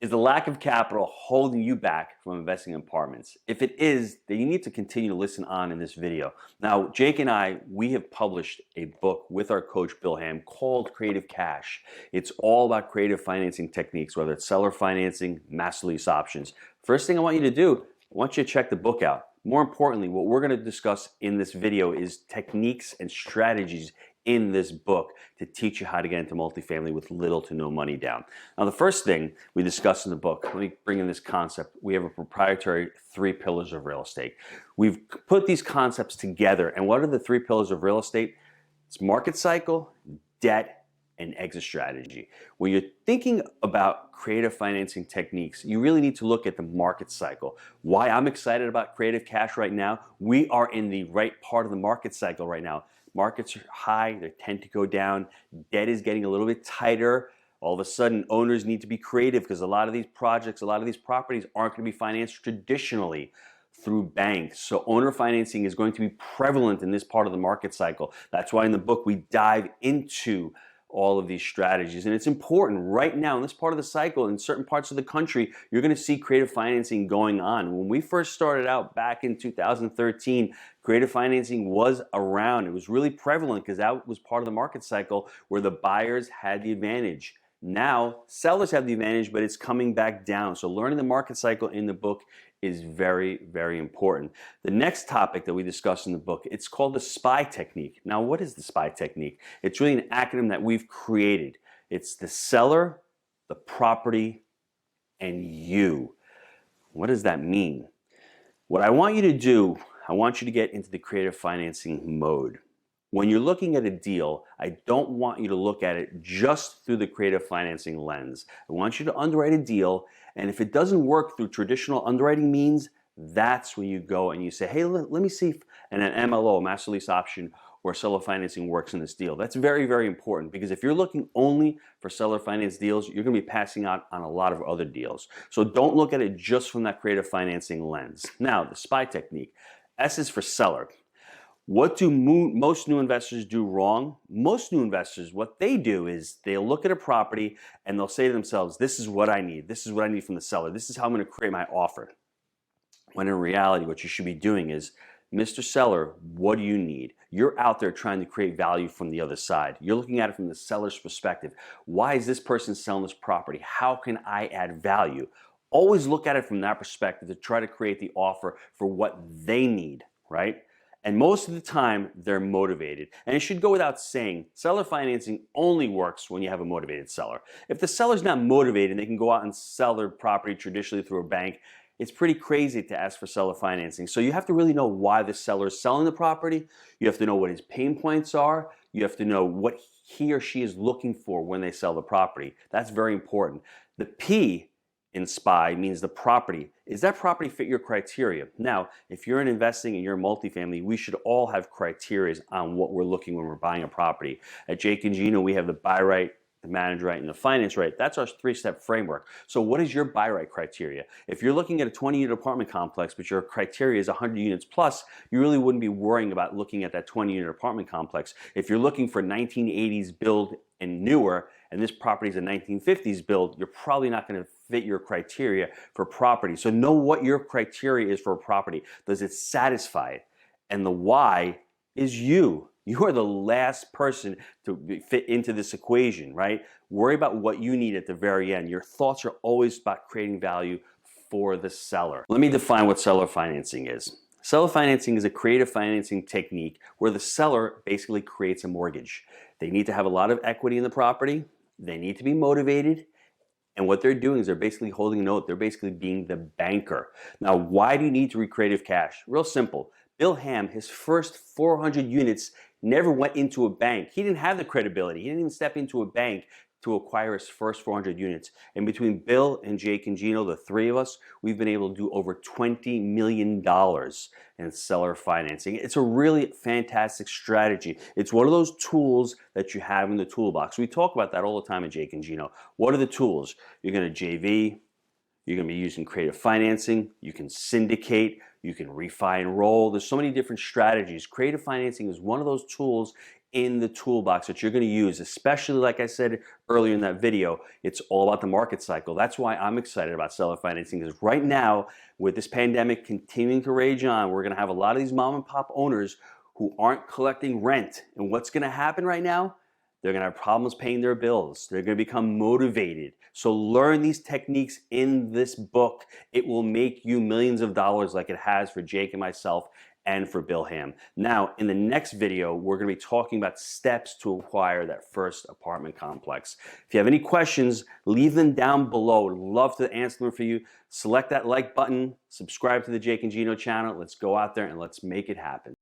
Is the lack of capital holding you back from investing in apartments? If it is, then you need to continue to listen on in this video. Now, Jake and I, we have published a book with our coach, Bill Ham, called Creative Cash. It's all about creative financing techniques, whether it's seller financing, master lease options. First thing I want you to do, I want you to check the book out. More importantly, what we're going to discuss in this video is techniques and strategies in this book to teach you how to get into multifamily with little to no money down. Now, the first thing we discuss in the book, let me bring in this concept. We have a proprietary 3 pillars of real estate. We've put these concepts together, and what are the 3 pillars of real estate? It's market cycle, debt, and exit strategy. When you're thinking about creative financing techniques, you really need to look at the market cycle. Why I'm excited about Creative Cash right now, we are in the right part of the market cycle right now. Markets are high, they tend to go down. Debt is getting a little bit tighter. All of a sudden, owners need to be creative because a lot of these projects, a lot of these properties aren't going to be financed traditionally through banks. So owner financing is going to be prevalent in this part of the market cycle. That's why in the book we dive into all of these strategies. And it's important right now in this part of the cycle, in certain parts of the country, you're going to see creative financing going on. When we first started out back in 2013, creative financing was around. It was really prevalent because that was part of the market cycle where the buyers had the advantage. Now, sellers have the advantage, but it's coming back down. So learning the market cycle in the book is very, very important. The next topic that we discuss in the book, it's called the SPY technique. Now, what is the SPY technique? It's really an acronym that we've created. It's the seller, the property, and you. What does that mean? What I want you to do, I want you to get into the creative financing mode. When you're looking at a deal, I don't want you to look at it just through the creative financing lens. I want you to underwrite a deal, and if it doesn't work through traditional underwriting means, that's when you go and you say, hey, let me see if an MLO, a master lease option, or seller financing works in this deal. That's very, very important because if you're looking only for seller finance deals, you're going to be passing out on a lot of other deals. So don't look at it just from that creative financing lens. Now, the SPY technique. S is for seller. What do most new investors do wrong? Most new investors, what they do is they'll look at a property and they'll say to themselves, this is what I need. This is what I need from the seller. This is how I'm going to create my offer. When in reality, what you should be doing is, Mr. Seller, what do you need? You're out there trying to create value from the other side. You're looking at it from the seller's perspective. Why is this person selling this property? How can I add value? Always look at it from that perspective to try to create the offer for what they need, right? And most of the time, they're motivated. And it should go without saying, seller financing only works when you have a motivated seller. If the seller's not motivated and they can go out and sell their property traditionally through a bank, it's pretty crazy to ask for seller financing. So you have to really know why the seller is selling the property. You have to know what his pain points are. You have to know what he or she is looking for when they sell the property. That's very important. The P in SPY means the property. Is that property fit your criteria? Now, if you're investing in your multifamily, we should all have criteria on what we're looking when we're buying a property. At Jake and Gino, we have the buy right, the manage right, and the finance right. That's our 3-step framework. So what is your buy right criteria? If you're looking at a 20-unit apartment complex, but your criteria is 100 units plus, you really wouldn't be worrying about looking at that 20-unit apartment complex. If you're looking for 1980s build and newer, and this property is a 1950s build, you're probably not going to fit your criteria for property. So know what your criteria is for a property. Does it satisfy it? And the why is you. You are the last person to fit into this equation, right? Worry about what you need at the very end. Your thoughts are always about creating value for the seller. Let me define what seller financing is. Seller financing is a creative financing technique where the seller basically creates a mortgage. They need to have a lot of equity in the property. They need to be motivated. And what they're doing is they're basically holding a note. They're basically being the banker. Now, why do you need to read creative cash? Real simple. Bill Ham, his first 400 units never went into a bank. He didn't have the credibility. He didn't even step into a bank to acquire his first 400 units. And between Bill and Jake and Gino, the 3 of us, we've been able to do over $20 million in seller financing. It's a really fantastic strategy. It's one of those tools that you have in the toolbox. We talk about that all the time at Jake and Gino. What are the tools? You're going to JV, You're going to be using creative financing. You can syndicate. You can refi and roll. There's so many different strategies. Creative financing is one of those tools in the toolbox that you're going to use, especially like I said earlier in that video, it's all about the market cycle. That's why I'm excited about seller financing, because right now, with this pandemic continuing to rage on, we're going to have a lot of these mom and pop owners who aren't collecting rent. And what's going to happen right now? They're going to have problems paying their bills. They're going to become motivated. So learn these techniques in this book. It will make you millions of dollars like it has for Jake and myself and for Bill Ham. Now, in the next video, we're going to be talking about steps to acquire that first apartment complex. If you have any questions, leave them down below. I'd love to answer them for you. Select that like button, subscribe to the Jake and Gino channel. Let's go out there and let's make it happen.